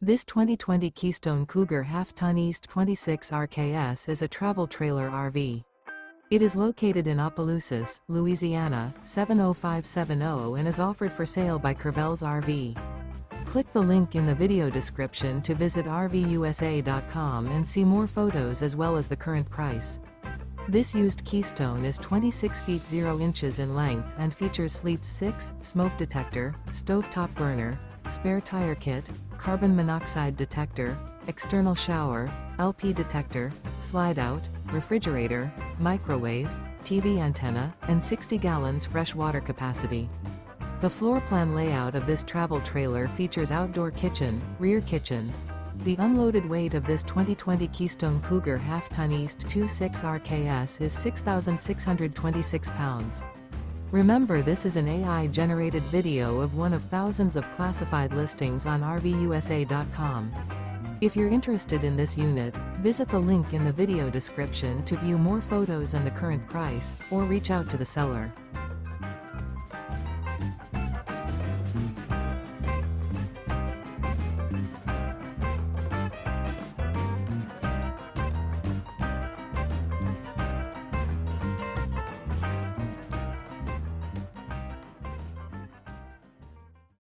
This 2020 Keystone Cougar Half-Ton East 26 RKS is a travel trailer RV. It is located in Opelousas, Louisiana, 70570 and is offered for sale by Courvelle's RV. Click the link in the video description to visit RVUSA.com and see more photos as well as the current price. This used Keystone is 26 feet 0 inches in length and features sleep 6, smoke detector, stovetop burner, spare tire kit, carbon monoxide detector, external shower, LP detector, slide-out, refrigerator, microwave, TV antenna, and 60 gallons fresh water capacity. The floor plan layout of this travel trailer features outdoor kitchen, rear kitchen. The unloaded weight of this 2020 Keystone Cougar Half-Ton East 26 RKS is 6,626 pounds. Remember, this is an AI-generated video of one of thousands of classified listings on RVUSA.com. If you're interested in this unit, visit the link in the video description to view more photos and the current price, or reach out to the seller.